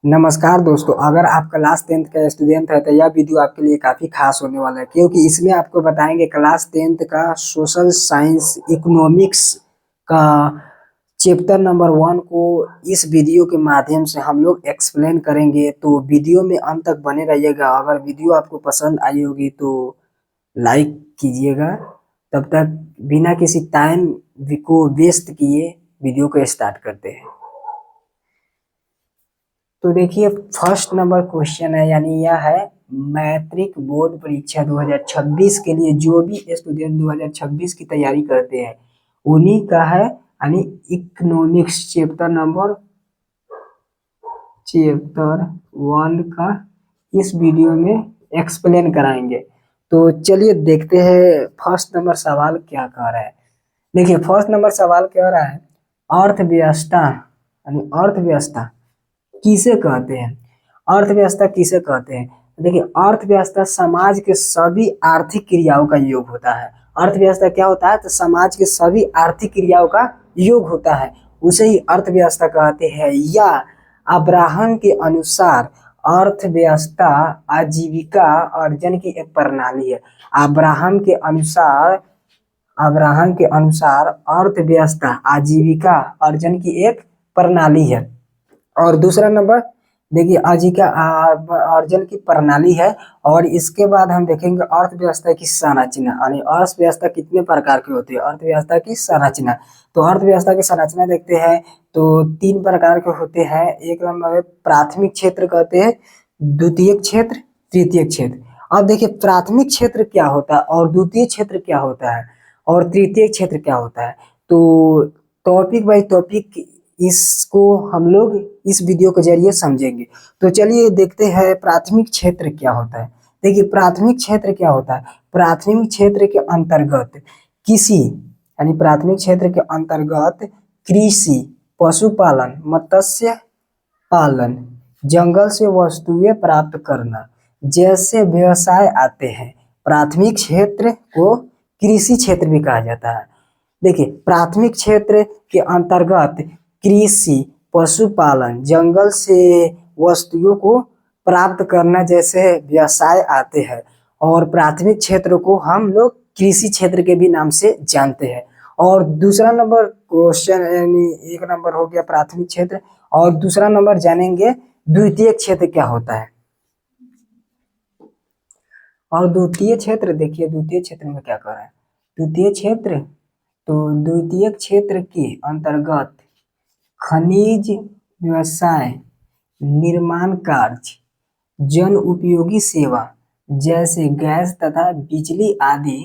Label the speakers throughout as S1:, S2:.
S1: नमस्कार दोस्तों, अगर आप क्लास 10th का स्टूडेंट है तो यह वीडियो आपके लिए काफ़ी खास होने वाला है, क्योंकि इसमें आपको बताएंगे क्लास 10th का सोशल साइंस इकोनॉमिक्स का चैप्टर नंबर 1 को इस वीडियो के माध्यम से हम लोग एक्सप्लेन करेंगे। तो वीडियो में अंत तक बने रहिएगा। अगर वीडियो आपको पसंद आई होगी तो लाइक कीजिएगा। तब तक बिना किसी टाइम को वेस्ट किए वीडियो को स्टार्ट करते हैं। तो देखिए, फर्स्ट नंबर क्वेश्चन है, यानी यह है मैट्रिक बोर्ड परीक्षा 2026 के लिए जो भी स्टूडेंट 2026 की तैयारी करते हैं उन्हीं का है, यानी इकोनॉमिक्स चैप्टर 1 का इस वीडियो में एक्सप्लेन कराएंगे। तो चलिए देखते हैं फर्स्ट नंबर सवाल क्या कह रहा है। देखिए, फर्स्ट नंबर सवाल कह रहा है अर्थव्यवस्था, यानी अर्थव्यवस्था किसे कहते हैं। अर्थव्यवस्था किसे कहते हैं? देखिए, अर्थव्यवस्था समाज के सभी आर्थिक क्रियाओं का योग होता है। अर्थव्यवस्था क्या होता है? तो समाज के सभी आर्थिक क्रियाओं का योग होता है, उसे ही अर्थव्यवस्था कहते हैं। या अब्राहम के अनुसार अर्थव्यवस्था आजीविका अर्जन की एक प्रणाली है। अब्राहम के अनुसार अर्थव्यवस्था आजीविका अर्जन की एक प्रणाली है। और दूसरा नंबर देखिए, आजीविका अर्जन की प्रणाली है। और इसके बाद हम देखेंगे अर्थव्यवस्था की संरचना, यानी अर्थव्यवस्था कितने प्रकार की होती है। अर्थव्यवस्था की संरचना, तो अर्थव्यवस्था की संरचना देखते हैं तो 3 प्रकार के होते हैं। एक नंबर है प्राथमिक क्षेत्र कहते हैं, द्वितीय क्षेत्र, तृतीय क्षेत्र। अब देखिए, प्राथमिक क्षेत्र क्या होता है और द्वितीय क्षेत्र क्या होता है और तृतीय क्षेत्र क्या होता है। तो टॉपिक बाय टॉपिक इसको हम लोग इस वीडियो के जरिए समझेंगे। तो चलिए देखते हैं प्राथमिक क्षेत्र क्या होता है। देखिए, प्राथमिक क्षेत्र क्या होता है? प्राथमिक क्षेत्र के अंतर्गत प्राथमिक क्षेत्र के अंतर्गत कृषि, पशुपालन, मत्स्य पालन, जंगल से वस्तुएं प्राप्त करना जैसे व्यवसाय आते हैं। प्राथमिक क्षेत्र को कृषि क्षेत्र भी कहा जाता है। देखिए, प्राथमिक क्षेत्र के अंतर्गत कृषि, पशुपालन, जंगल से वस्तुओं को प्राप्त करना जैसे व्यवसाय आते हैं। और प्राथमिक क्षेत्र को हम लोग कृषि क्षेत्र के भी नाम से जानते हैं। और दूसरा नंबर क्वेश्चन, यानी एक नंबर हो गया प्राथमिक क्षेत्र, और दूसरा नंबर जानेंगे द्वितीय क्षेत्र क्या होता है। और द्वितीय क्षेत्र, देखिए द्वितीय क्षेत्र में क्या कर रहा है। द्वितीय क्षेत्र, तो द्वितीय क्षेत्र के अंतर्गत खनिज व्यवसाय, निर्माण कार्य, जन उपयोगी सेवा जैसे गैस तथा बिजली आदि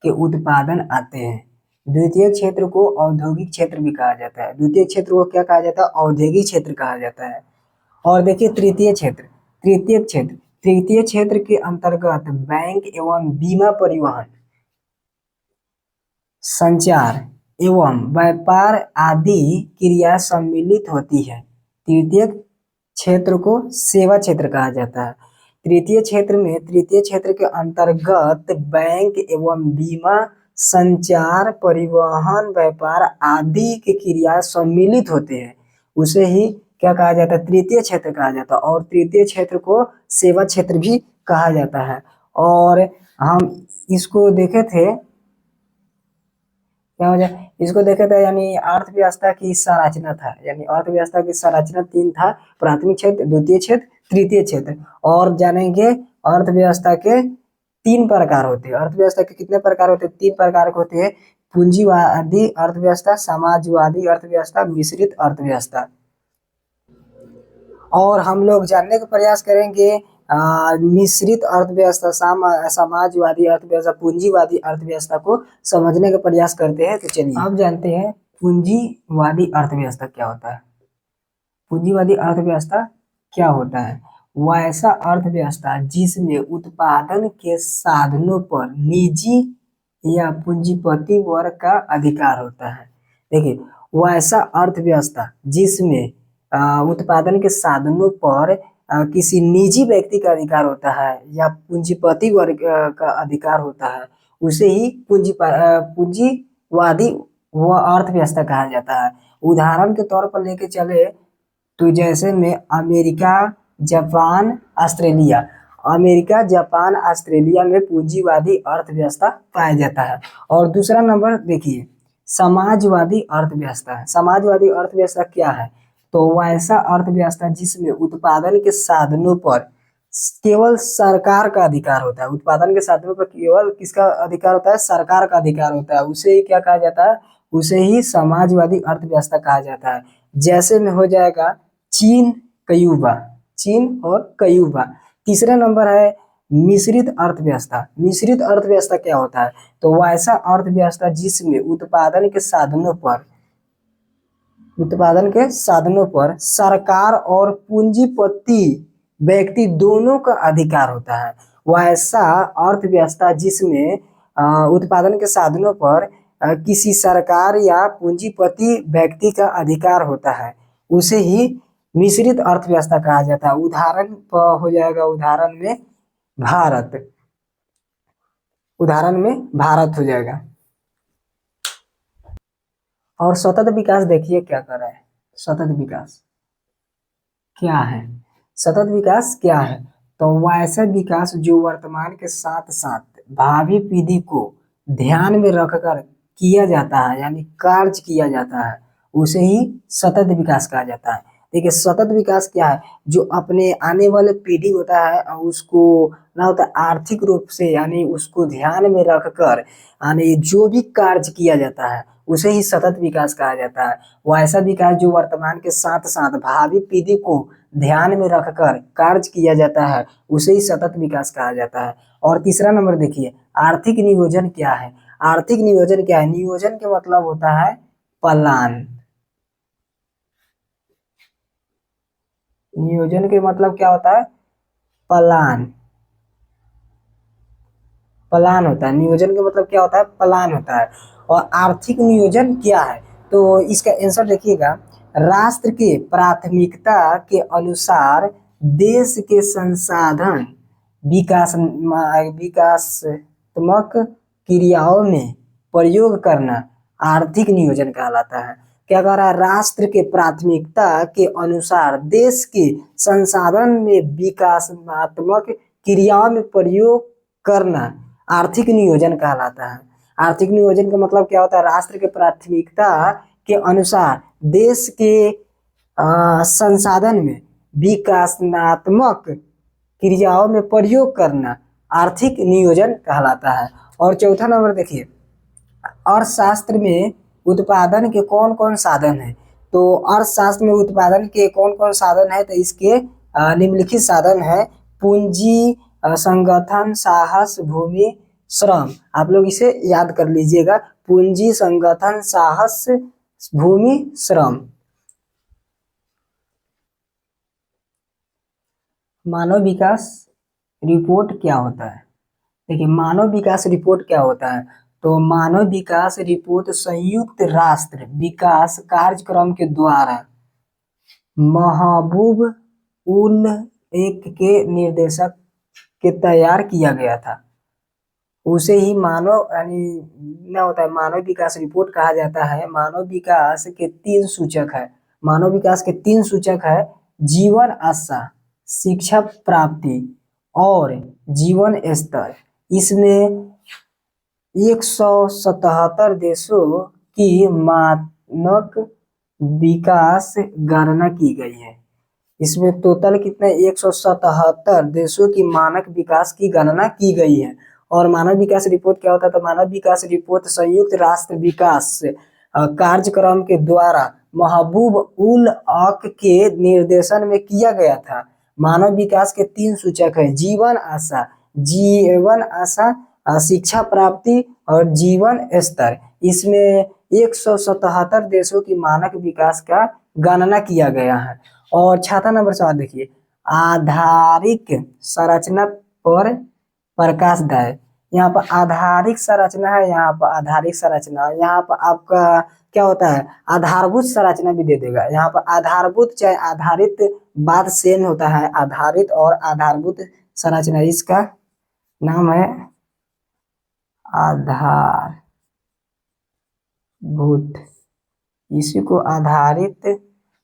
S1: के उत्पादन आते हैं। द्वितीय क्षेत्र को औद्योगिक क्षेत्र भी कहा जाता है। द्वितीय क्षेत्र को क्या कहा जाता है? औद्योगिक क्षेत्र कहा जाता है। और देखिए, तृतीय क्षेत्र के अंतर्गत बैंक एवं बीमा, परिवहन, संचार एवं व्यापार आदि क्रिया सम्मिलित होती है। तृतीय क्षेत्र को सेवा क्षेत्र कहा जाता है। तृतीय क्षेत्र के अंतर्गत बैंक एवं बीमा, संचार, परिवहन, व्यापार आदि की क्रिया सम्मिलित होते हैं, उसे ही क्या कहा जाता है? तृतीय क्षेत्र कहा जाता है। और तृतीय क्षेत्र को सेवा क्षेत्र भी कहा जाता है। और हम इसको देखे थे, क्या हो जाए, इसको देखे थे, यानी अर्थव्यवस्था की संरचना था। यानी अर्थव्यवस्था की संरचना 3 था, प्राथमिक क्षेत्र, द्वितीय क्षेत्र, तृतीय क्षेत्र। और जानेंगे अर्थव्यवस्था के 3 प्रकार होते हैं। अर्थव्यवस्था के कितने प्रकार होते हैं? 3 प्रकार के होते हैं। पूंजीवादी अर्थव्यवस्था, समाजवादी अर्थव्यवस्था, मिश्रित अर्थव्यवस्था। और हम लोग जानने का प्रयास करेंगे मिश्रित अर्थव्यवस्था, समाजवादी अर्थव्यवस्था, पूंजीवादी अर्थव्यवस्था को समझने का प्रयास करते हैं। तो चलिए अब जानते हैं पूंजीवादी अर्थव्यवस्था क्या होता है। पूंजीवादी अर्थव्यवस्था क्या होता है? वैसा अर्थव्यवस्था जिसमें उत्पादन के साधनों पर निजी या पूंजीपति वर्ग का अधिकार होता है। देखिए, वैसा अर्थव्यवस्था जिसमें उत्पादन के साधनों पर किसी निजी व्यक्ति का अधिकार होता है या पूंजीपति वर्ग का अधिकार होता है, उसे ही पूंजीवादी व अर्थव्यवस्था कहा जाता है। उदाहरण के तौर पर लेके चले तो जैसे में America, Japan, Australia, America, Japan, Australia में पूंजीवादी अर्थव्यवस्था पाया जाता है। और दूसरा नंबर देखिए, समाजवादी अर्थव्यवस्था है। समाजवादी अर्थव्यवस्था क्या है? तो वैसा अर्थव्यवस्था जिसमें उत्पादन के साधनों पर केवल सरकार का अधिकार होता है। उत्पादन के साधनों पर केवल किसका अधिकार होता है? सरकार का अधिकार होता है। उसे ही क्या कहा जाता है? उसे ही समाजवादी अर्थव्यवस्था कहा जाता है। जैसे में हो जाएगा चीन, क्यूबा, चीन और क्यूबा। तीसरा नंबर है मिश्रित अर्थव्यवस्था। मिश्रित अर्थव्यवस्था क्या होता है? तो वैसा अर्थव्यवस्था जिसमें उत्पादन के साधनों पर सरकार और पूंजीपति व्यक्ति दोनों का अधिकार होता है। वैसा अर्थव्यवस्था जिसमें उत्पादन के साधनों पर किसी सरकार या पूंजीपति व्यक्ति का अधिकार होता है, उसे ही मिश्रित अर्थव्यवस्था कहा जाता है। उदाहरण हो जाएगा, भारत उदाहरण में भारत हो जाएगा। और सतत विकास देखिए क्या कर रहा है। सतत विकास क्या है? सतत विकास क्या है? तो वैसा विकास जो वर्तमान के साथ साथ भावी पीढ़ी को ध्यान में रखकर किया जाता है, यानी कार्य किया जाता है, उसे ही सतत विकास कहा जाता है। देखिए सतत विकास क्या है? जो अपने आने वाले पीढ़ी होता है और उसको ना होता है आर्थिक रूप से, यानी उसको ध्यान में रखकर यानी जो भी कार्य किया जाता है उसे ही सतत विकास कहा जाता है। वैसा विकास जो वर्तमान के साथ साथ भावी पीढ़ी को ध्यान में रखकर कार्य किया जाता है, उसे ही सतत विकास कहा जाता है। और तीसरा नंबर देखिए, आर्थिक नियोजन क्या है? आर्थिक नियोजन क्या है? नियोजन के मतलब होता है प्लान। नियोजन के मतलब क्या होता है? प्लान। प्लान होता है। नियोजन का मतलब क्या होता है? प्लान होता है। और आर्थिक नियोजन क्या है? तो इसका आंसर देखिएगा, राष्ट्र के प्राथमिकता के अनुसार देश के संसाधन विकासात्मक क्रियाओं में प्रयोग करना आर्थिक नियोजन कहलाता है। क्या कह रहा है? राष्ट्र के प्राथमिकता के अनुसार देश के संसाधन में विकासात्मक क्रियाओं में प्रयोग करना आर्थिक नियोजन कहलाता है। आर्थिक नियोजन का मतलब क्या होता है? राष्ट्र के प्राथमिकता के अनुसार देश के संसाधन में विकासात्मक क्रियाओं में प्रयोग करना आर्थिक नियोजन कहलाता है। और चौथा नंबर देखिए, अर्थशास्त्र में उत्पादन के कौन कौन साधन है? तो अर्थशास्त्र में उत्पादन के कौन कौन साधन है? तो इसके निम्नलिखित साधन है। पूंजी, संगठन, साहस, भूमि, श्रम। आप लोग इसे याद कर लीजिएगा, पूंजी, संगठन, साहस, भूमि, श्रम। मानव विकास रिपोर्ट क्या होता है? देखिए मानव विकास रिपोर्ट क्या होता है? तो मानव विकास रिपोर्ट संयुक्त राष्ट्र विकास कार्यक्रम के द्वारा महबूब उल एक के निर्देशक के तैयार किया गया था। उसे ही मानव यानी क्या होता है? मानव विकास रिपोर्ट कहा जाता है। मानव विकास के 3 सूचक है। मानव विकास के 3 सूचक है: जीवन आशा, शिक्षा प्राप्ति और जीवन स्तर। इसमें 177 देशों की मानक विकास गणना की गई है। इसमें टोटल कितने? 177 देशों की मानक विकास की गणना की गई है। और मानव विकास रिपोर्ट क्या होता है? तो मानव विकास रिपोर्ट संयुक्त राष्ट्र विकास कार्यक्रम के द्वारा महबूब उल हक के निर्देशन में किया गया था। मानव विकास के 3 सूचक है: जीवन आशा, शिक्षा प्राप्ति और जीवन स्तर। इसमें 177 देशों की मानक विकास का गणना किया गया है। और छाता नंबर 7 देखिए, आधारिक संरचना पर प्रकाश डाले। यहाँ पर आधारिक संरचना है, यहाँ पर आधारिक संरचना, यहाँ पर आपका क्या होता है? आधारभूत संरचना भी दे देगा। यहाँ पर आधारभूत चाहे आधारित बात सेम होता है। आधारित और आधारभूत संरचना, इसका नाम है आधारभूत। इसी को आधारित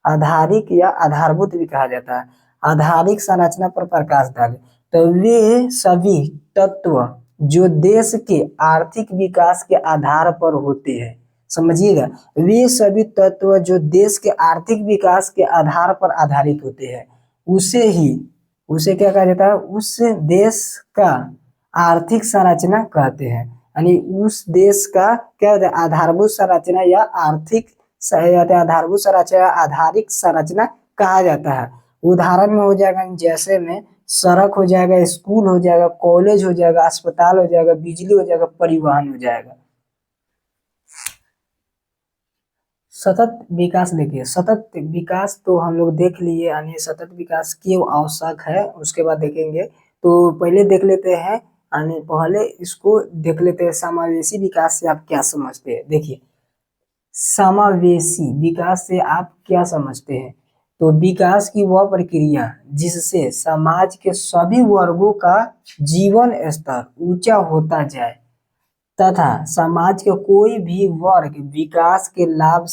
S1: आधारिक या आधारभूत भी कहा जाता है, आधारिक संरचना पर प्रकाश डाले। तो वे सभी तत्व जो देश के आर्थिक विकास के आधार पर होते हैं, समझिएगा, वे सभी तत्व जो देश के आर्थिक विकास के आधार पर आधारित होते हैं, उसे क्या कहा जाता है, उस देश का आर्थिक संरचना कहते हैं। यानी उस देश का क्या होता है, आधारभूत संरचना या आधारभूत संरचना, आधारिक संरचना कहा जाता है। उदाहरण में हो जाएगा, जैसे में सड़क हो जाएगा, स्कूल हो जाएगा, कॉलेज हो जाएगा, अस्पताल हो जाएगा, बिजली हो जाएगा, परिवहन हो जाएगा। सतत विकास, देखिए सतत विकास तो हम लोग देख लिए, यानी सतत विकास क्यों आवश्यक है उसके बाद देखेंगे। तो पहले देख लेते हैं, यानी पहले इसको देख लेते हैं, समावेशी विकास से आप क्या समझते हैं। देखिए समावेशी विकास से आप क्या समझते हैं, तो विकास की वह प्रक्रिया जिससे समाज के सभी वर्गों का जीवन स्तर ऊंचा होता जाए तथा समाज के कोई भी वर्ग विकास के लाभ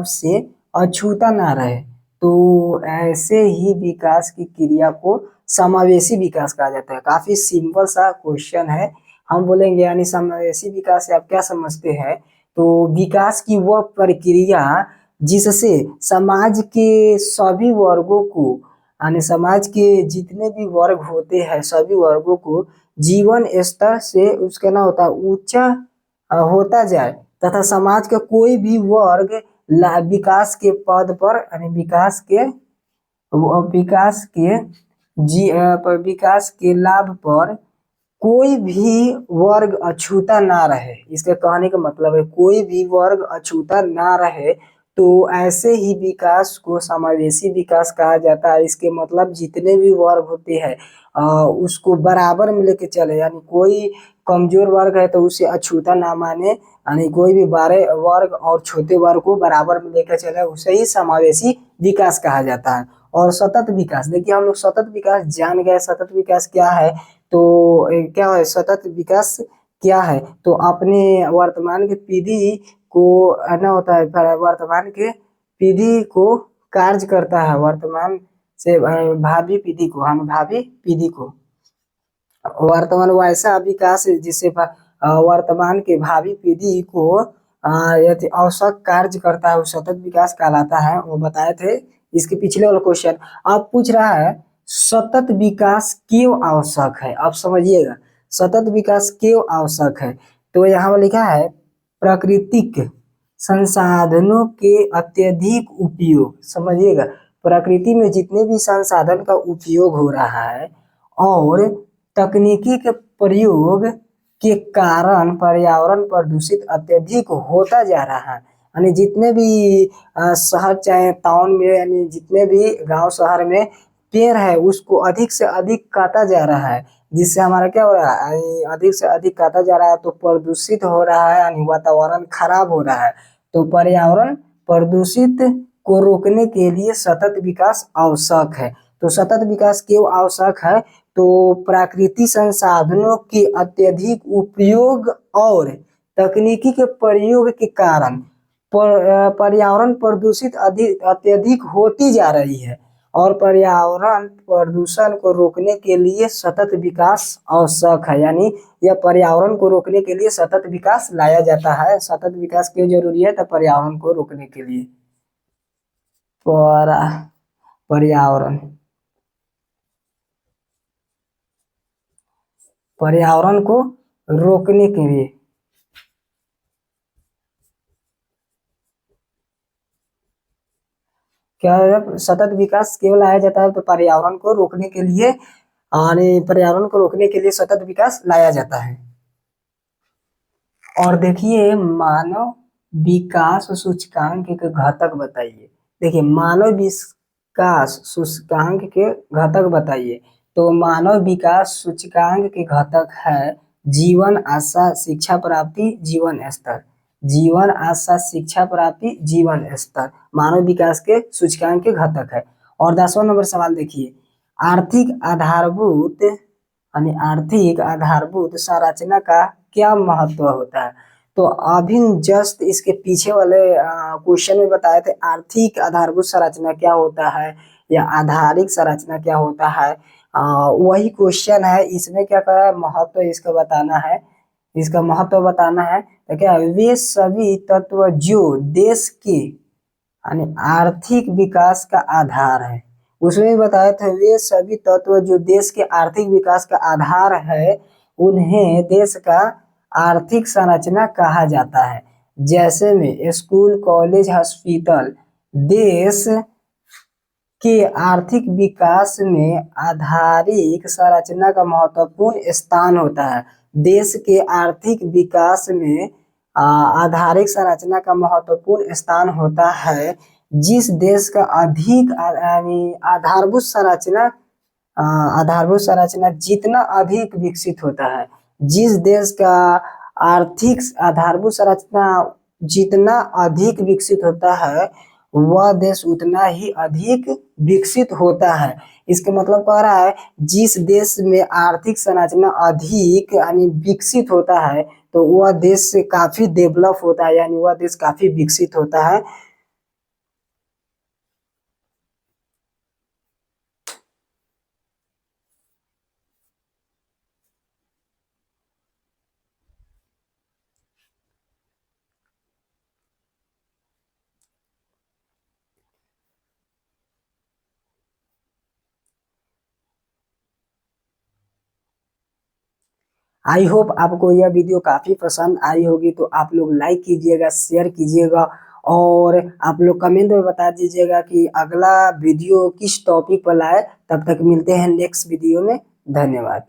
S1: से अछूता ना रहे, तो ऐसे ही विकास की क्रिया को समावेशी विकास कहा जाता है। काफी सिंपल सा क्वेश्चन है, हम बोलेंगे यानी समावेशी विकास से आप क्या समझते हैं, तो विकास की वह प्रक्रिया जिससे समाज के सभी वर्गों को, यानी समाज के जितने भी वर्ग होते हैं सभी वर्गों को जीवन स्तर से उसका ना होता ऊंचा होता जाए तथा समाज का कोई भी वर्ग विकास के पद पर, यानी विकास के लाभ पर कोई भी वर्ग अछूता ना रहे। इसके कहने का मतलब है कोई भी वर्ग अछूता ना रहे, तो ऐसे ही विकास को समावेशी विकास कहा जाता है। इसके मतलब जितने भी वर्ग होते हैं उसको बराबर में लेके चले, यानी कोई कमजोर वर्ग है तो उसे अछूता ना माने, यानी कोई भी बड़े वर्ग और छोटे वर्ग को बराबर में लेकर चले, उसे ही समावेशी विकास कहा जाता है। और सतत विकास, देखिए हम लोग सतत विकास जान गए, सतत विकास क्या है, तो क्या है सतत विकास क्या है, तो अपने वर्तमान की पीढ़ी को ना होता है, वर्तमान के पीढ़ी को कार्य करता है, वर्तमान से भावी पीढ़ी को, हम भावी पीढ़ी को वर्तमान वैसा विकास है जिससे वर्तमान के भावी पीढ़ी को यदि आवश्यक कार्य करता है, वो सतत विकास कहलाता है। वो बताए थे इसके पिछले वाला क्वेश्चन। अब पूछ रहा है सतत विकास क्यों आवश्यक है, आप समझिएगा सतत विकास क्यों आवश्यक है। तो यहाँ लिखा है प्राकृतिक संसाधनों के अत्यधिक उपयोग, समझिएगा प्रकृति में जितने भी संसाधन का उपयोग हो रहा है और तकनीकी के प्रयोग के कारण पर्यावरण प्रदूषित अत्यधिक होता जा रहा है। यानी जितने भी शहर चाहे टाउन में, यानी जितने भी गांव शहर में पेड़ है उसको अधिक से अधिक काटा जा रहा है, जिससे हमारा क्या हो रहा है, यानी अधिक से अधिक काटा जा रहा है तो प्रदूषित हो रहा है, यानी वातावरण खराब हो रहा है। तो पर्यावरण प्रदूषित को रोकने के लिए सतत विकास आवश्यक है। तो सतत विकास क्यों आवश्यक है, तो प्राकृतिक संसाधनों के अत्यधिक उपयोग और तकनीकी के प्रयोग के कारण पर्यावरण प्रदूषित अत्यधिक होती जा रही है, और पर्यावरण प्रदूषण को रोकने के लिए सतत विकास आवश्यक है। यानी यह पर्यावरण को रोकने के लिए सतत विकास लाया जाता है। सतत विकास क्यों जरूरी है, तो पर्यावरण को रोकने के लिए, पर्यावरण पर्यावरण को रोकने के लिए, क्या सतत विकास केवल लाया जाता है, तो पर्यावरण को रोकने के लिए, यानी पर्यावरण को रोकने के लिए सतत विकास लाया जाता है। और देखिए मानव विकास सूचकांक के घटक बताइए। देखिए मानव विकास सूचकांक के घटक बताइए। तो मानव विकास सूचकांक के घटक है जीवन आशा शिक्षा प्राप्ति जीवन स्तर, जीवन आशा शिक्षा प्राप्ति जीवन स्तर मानव विकास के सूचकांक के घटक है। और 10वां नंबर सवाल देखिए, आर्थिक आधारभूत यानी आर्थिक आधारभूत संरचना का क्या महत्व होता है। तो अभी जस्ट इसके पीछे वाले क्वेश्चन में बताए थे आर्थिक आधारभूत संरचना क्या होता है या आधारिक संरचना क्या होता है। वही क्वेश्चन है, इसमें क्या करा है, महत्व इसका बताना है, इसका महत्व बताना है। तो क्या वे सभी तत्व जो देश के यानी आर्थिक विकास का आधार है, उसमें भी बताया था वे सभी तत्व जो देश के आर्थिक विकास का आधार है उन्हें देश का आर्थिक संरचना कहा जाता है। जैसे में स्कूल, कॉलेज, हॉस्पिटल देश के आर्थिक विकास में आधारिक संरचना का महत्वपूर्ण स्थान होता है। देश के आर्थिक विकास में आधारिक संरचना का महत्वपूर्ण स्थान होता है। जिस देश का अधिक यानी आधारभूत संरचना जितना अधिक विकसित होता है, जिस देश का आर्थिक आधारभूत संरचना जितना अधिक विकसित होता है वह देश उतना ही अधिक विकसित होता है। इसका मतलब कह रहा है जिस देश में आर्थिक संरचना अधिक यानी विकसित होता है तो वह देश से काफी डेवलप होता है, यानी वह देश काफी विकसित होता है। आई होप आपको यह वीडियो काफी पसंद आई होगी, तो आप लोग लाइक कीजिएगा, शेयर कीजिएगा और आप लोग कमेंट में बता दीजिएगा कि अगला वीडियो किस टॉपिक पर लाए। तब तक मिलते हैं नेक्स्ट वीडियो में। धन्यवाद।